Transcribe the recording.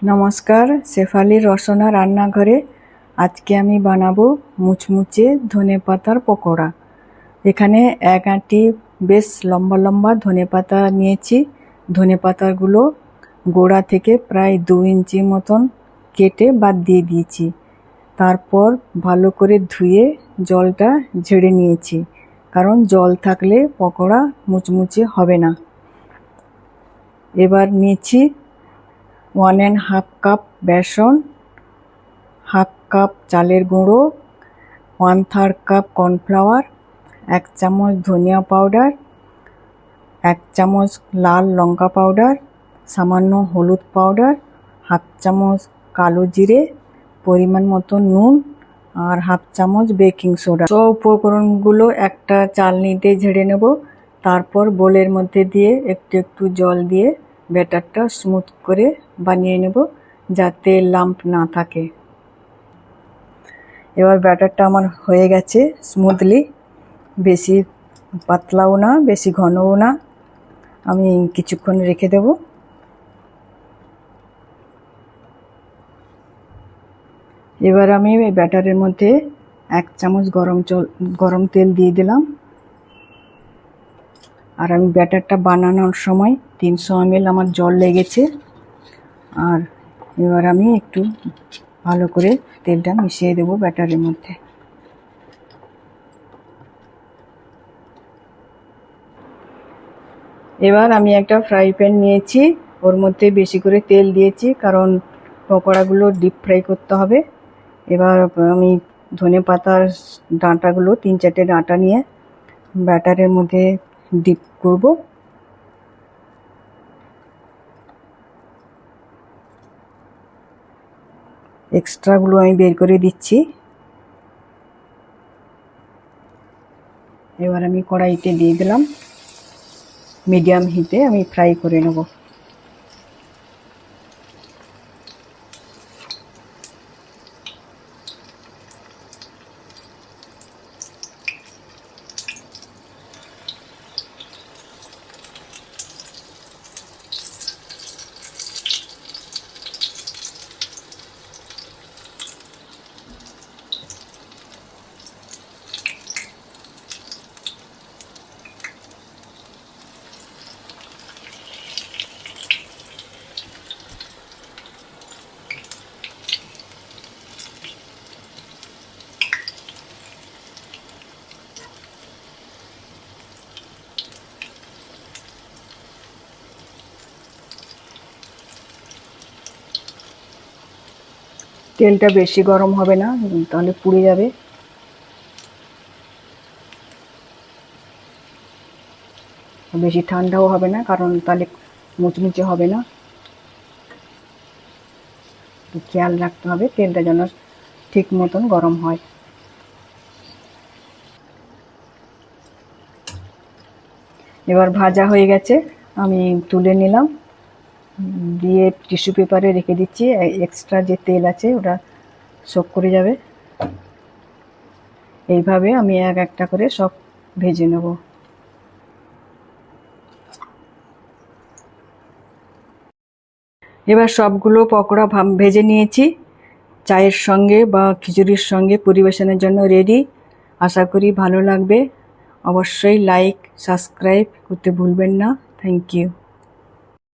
নমস্কার, শেফালির রসনা রান্নাঘরে আজকে আমি বানাবো মুচমুচে ধনেপাতার পকোড়া। এখানে এক আঁটি বেশ লম্বা লম্বা ধনেপাতা নিয়েছি। ধনেপাতাগুলো গোড়া থেকে প্রায় 2 ইঞ্চি মতন কেটে বাদ দিয়ে দিয়েছি। তারপর ভালো করে ধুয়ে জলটা ঝেড়ে নিয়েছি, কারণ জল থাকলে পকোড়া মুচমুচে হবে না। এবার নিয়েছি 1.5 কাপ বেসন, 1/2 কাপ চালের গুঁড়ো, 1/3 কাপ কর্নফ্লাওয়ার, 1 চামচ ধনিয়া পাউডার, 1 চামচ লাল লঙ্কা পাউডার, সামান্য হলুদ পাউডার, 1/2 চামচ কালো জিরে, পরিমাণ মতো নুন আর 1/2 চামচ বেকিং সোডা। সব উপকরণগুলো একটা চালনিতে ঝেড়ে নেব। তারপর বোলের মধ্যে দিয়ে একটু একটু জল দিয়ে ব্যাটারটা স্মুথ করে বানিয়ে নেব, যাতে লাম্প না থাকে। এবার ব্যাটারটা আমার হয়ে গেছে স্মুথলি, বেশি পাতলাও না বেশি ঘনও না। আমি কিছুক্ষণ রেখে দেব। এবার আমি এই ব্যাটারের মধ্যে 1 চামচ গরম তেল দিয়ে দিলাম। আর আমি ব্যাটারটা বানানোর সময় 300 ml আমার জল লেগেছে। আর এবার আমি একটু ভালো করে তেলটা মিশিয়ে দেব ব্যাটারের মধ্যে। এবার আমি একটা ফ্রাই প্যান নিয়েছি, ওর মধ্যে বেশি করে তেল দিয়েছি, কারণ পকোড়াগুলো ডিপ ফ্রাই করতে হবে। এবার আমি ধনেপাতার ডাঁটাগুলো 3-4টে ডাঁটা নিয়ে ব্যাটারের মধ্যে ডিপ করব। এক্সট্রাগুলো আমি বের করে দিচ্ছি। এবার আমি কড়াইতে দিয়ে দিলাম, মিডিয়াম হিটে আমি ফ্রাই করে নেব। তেলটা বেশি গরম হবে না, তাহলে পুড়ে যাবে। বেশি ঠান্ডাও হবে না, কারণ তাহলে মুচমুচে হবে না। খেয়াল রাখতে হবে তেলটা যেন ঠিক মতন গরম হয়। এবার ভাজা হয়ে গেছে, আমি তুলে নিলাম, দিয়ে টিস্যু পেপারে রেখে দিচ্ছি। এক্সট্রা যে তেল আছে ওটা সোক করে যাবে। এইভাবে আমি এক একটা করে সব ভেজে নেব। এবার সবগুলো পকোড়া ভেজে নিয়েছি। চায়ের সঙ্গে বা খিচুড়ির সঙ্গে পরিবেশনের জন্য রেডি। আশা করি ভালো লাগবে। অবশ্যই লাইক সাবস্ক্রাইব করতে ভুলবেন না। Thank you.